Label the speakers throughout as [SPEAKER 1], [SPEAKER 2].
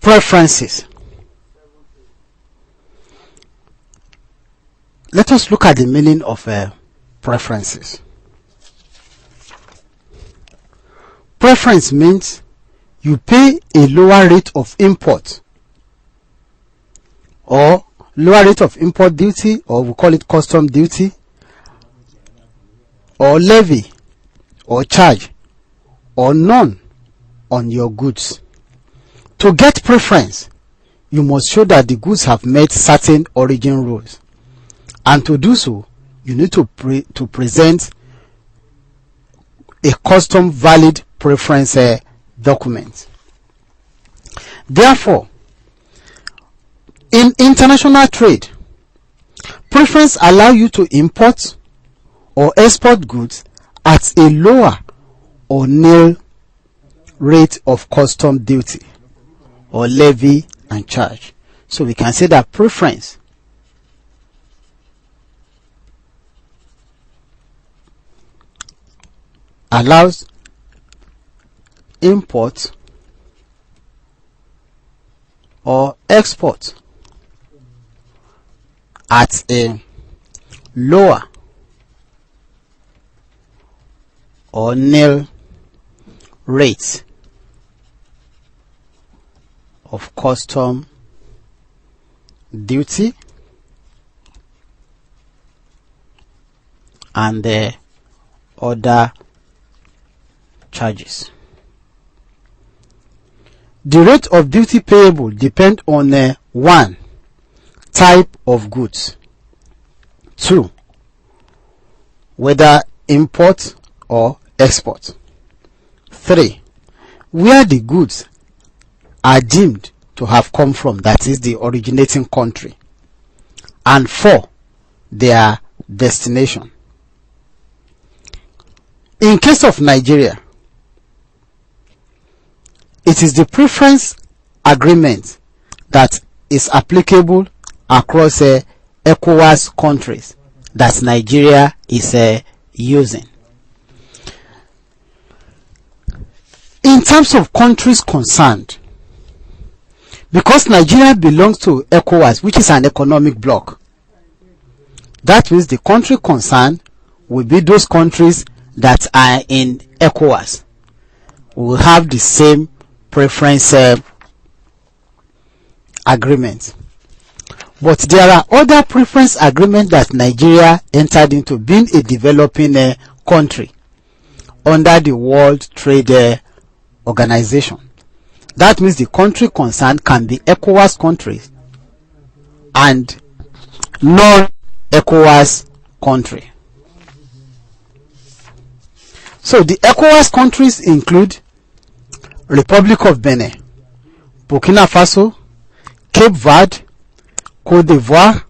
[SPEAKER 1] Preferences. Let us look at the meaning of preferences. Preference means you pay a lower rate of import or lower rate of import duty, or we call it custom duty, or levy or charge, or none on your goods. To get preference, you must show that the goods have met certain origin rules, and to do so, you need to present a custom valid preference document. Therefore, in international trade, preference allow you to import or export goods at a lower or nil rate of custom duty or levy and charge. So we can say that preference allows import or export at a lower or nil rate of custom duty and the other charges. The rate of duty payable depends on 1. Type of goods, 2. Whether import or export, 3. Where the goods are deemed to have come from, that is the originating country, and 4. Their destination. In case of Nigeria, it is the preference agreement that is applicable across ECOWAS countries that Nigeria is using. In terms of countries concerned, because Nigeria belongs to ECOWAS, which is an economic bloc, that means the country concerned will be those countries that are in ECOWAS. We will have the same preference agreement. But there are other preference agreements that Nigeria entered into, being a developing country under the World Trade Organization. That means the country concerned can be ECOWAS countries and non-ECOWAS country. So the ECOWAS countries include Republic of Benin, Burkina Faso, Cape Verde, Côte d'Ivoire,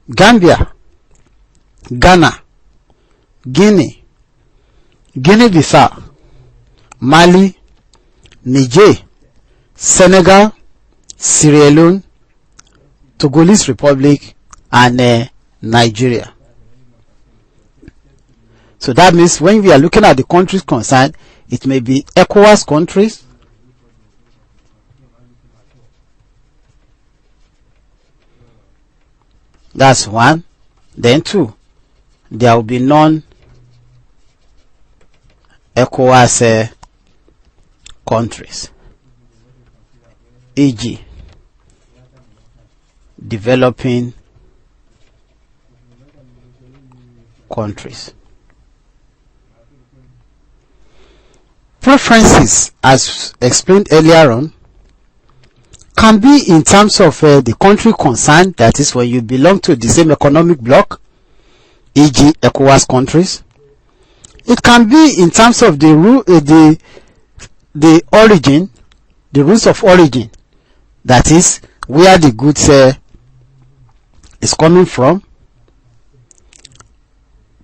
[SPEAKER 1] Gambia, Ghana, Guinea, Guinea-Bissau, Mali, Niger, Senegal, Sierra Leone, Togolese Republic, and Nigeria. So that means when we are looking at the countries concerned, it may be ECOWAS countries, that's 1. Then 2, there will be non-ECOWAS countries, e.g. developing countries. Preferences, as explained earlier on, can be in terms of the country concerned, that is when you belong to the same economic bloc, e.g. ECOWAS countries. It can be in terms of the origin, the rules of origin, that is where the goods is coming from.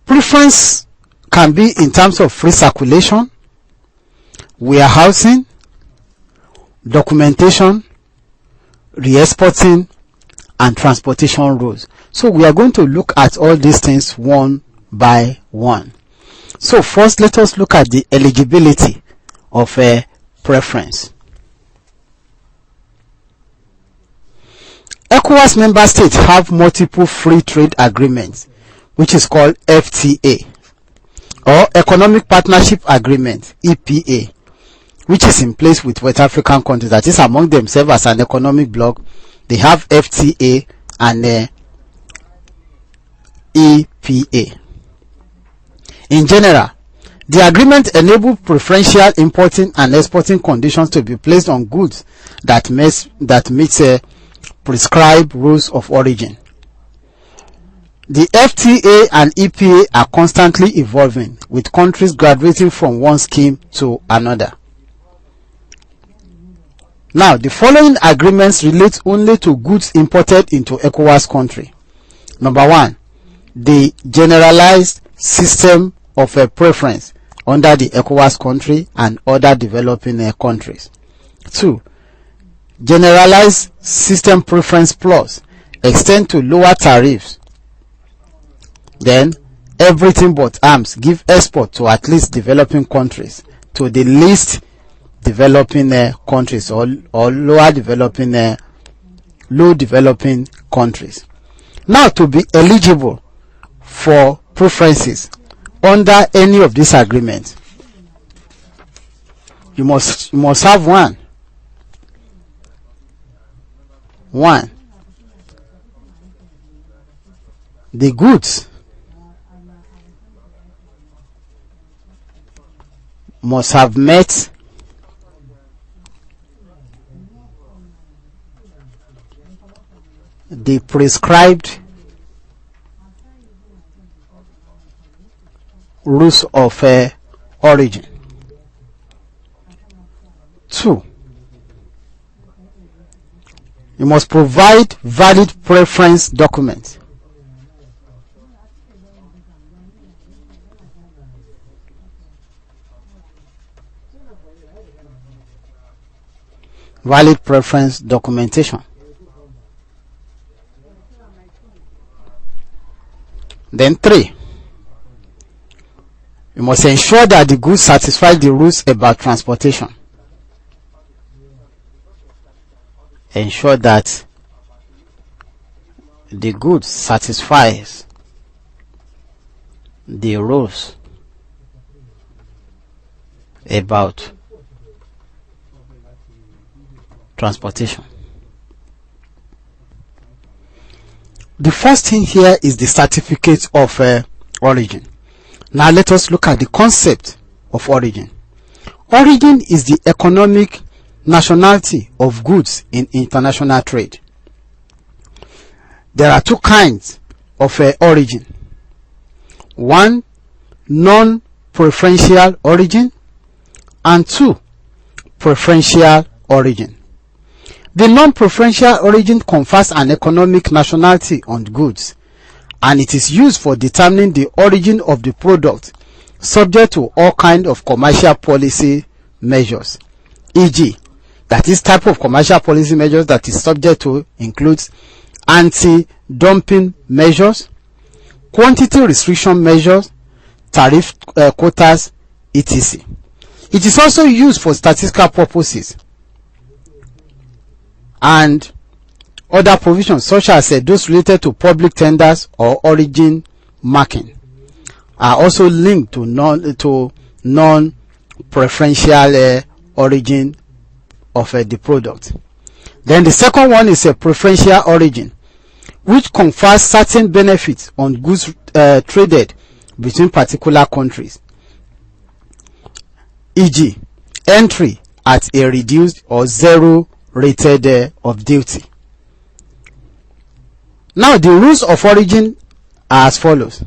[SPEAKER 1] Preference can be in terms of free circulation, warehousing, documentation, re-exporting, and transportation rules. So we are going to look at all these things one by one. So first, let us look at the eligibility of a preference. ECOWAS member states have multiple free trade agreements, which is called FTA, or Economic Partnership Agreement, EPA, which is in place with West African countries, that is among themselves as an economic bloc. They have FTA and EPA. In general, the agreement enables preferential importing and exporting conditions to be placed on goods that meets prescribed rules of origin. The FTA and EPA are constantly evolving, with countries graduating from one scheme to another. Now, the following agreements relate only to goods imported into ECOWAS country. Number 1, the generalized system of a preference under the ECOWAS country and other developing countries. 2, generalized system preference plus extend to lower tariffs. Then, everything but arms give export to at least developing countries, to the least developing countries, or low developing countries. Now, to be eligible for preferences under any of these agreements, you must have one, the goods must have met the prescribed rules of origin. 2, you must provide valid preference documents. Valid preference documentation. Then 3, you must ensure that the goods satisfy the rules about transportation. Ensure that the goods satisfies the rules about transportation. The first thing here is the certificate of origin. Now let us look at the concept of origin. Origin is the economic nationality of goods in international trade. There are 2 kinds of origin. 1, non-preferential origin, and 2, preferential origin. The non-preferential origin confers an economic nationality on goods, and it is used for determining the origin of the product, subject to all kinds of commercial policy measures, e.g., that is type of commercial policy measures that is subject to includes anti-dumping measures, quantity restriction measures, tariff quotas, etc. It is also used for statistical purposes, and other provisions such as those related to public tenders or origin marking are also linked to non-preferential origin of the product. Then the second one is a preferential origin, which confers certain benefits on goods traded between particular countries, e.g., entry at a reduced or zero rated of duty. Now the rules of origin are as follows.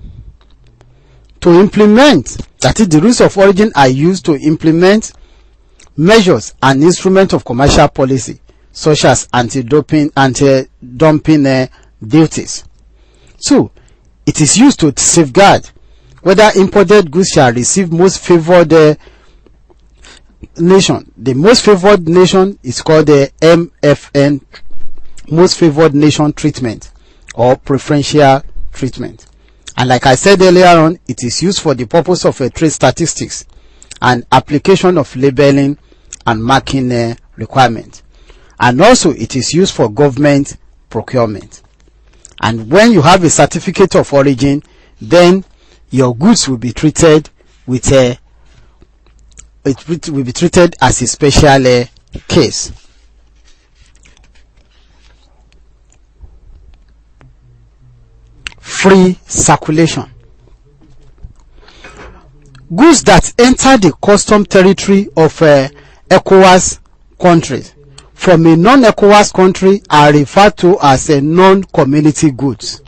[SPEAKER 1] To implement, that is, the rules of origin are used to implement measures and instruments of commercial policy such as anti-dumping duties. 2, it is used to safeguard whether imported goods shall receive most favored nation. The most favored nation is called the MFN, most favored nation treatment or preferential treatment. And like I said earlier on, it is used for the purpose of trade statistics and application of labeling and marking requirements. And also it is used for government procurement. And when you have a certificate of origin, then your goods will be treated with a it will be treated as a special case. Free circulation. Goods that enter the custom territory of ECOWAS countries from a non-ECOWAS country are referred to as non-community goods.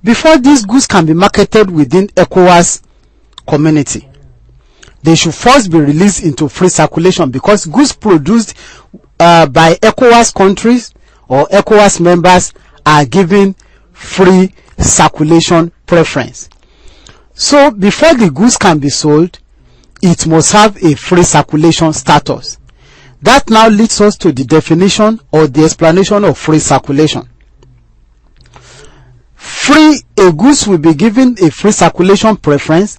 [SPEAKER 1] Before these goods can be marketed within ECOWAS community, they should first be released into free circulation, because goods produced by ECOWAS countries or ECOWAS members are given free circulation preference. So before the goods can be sold, it must have a free circulation status. That now leads us to the definition or the explanation of free circulation. A goods will be given a free circulation preference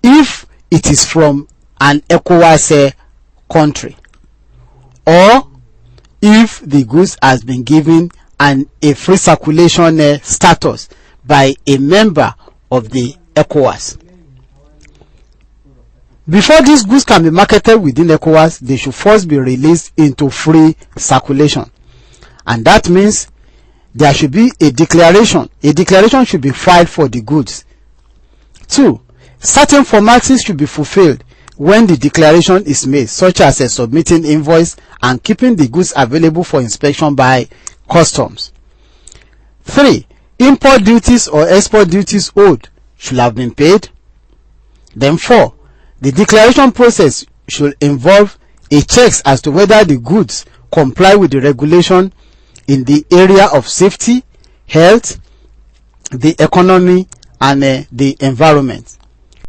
[SPEAKER 1] if it is from an ECOWAS country, or if the goods has been given a free circulation status by a member of the ECOWAS. Before these goods can be marketed within ECOWAS, they should first be released into free circulation, and that means there should be a declaration. A declaration should be filed for the goods. 2. Certain formalities should be fulfilled when the declaration is made, such as submitting invoice and keeping the goods available for inspection by customs. 3. Import duties or export duties owed should have been paid. Then 4. The declaration process should involve a check as to whether the goods comply with the regulation in the area of safety, health, the economy, and the environment.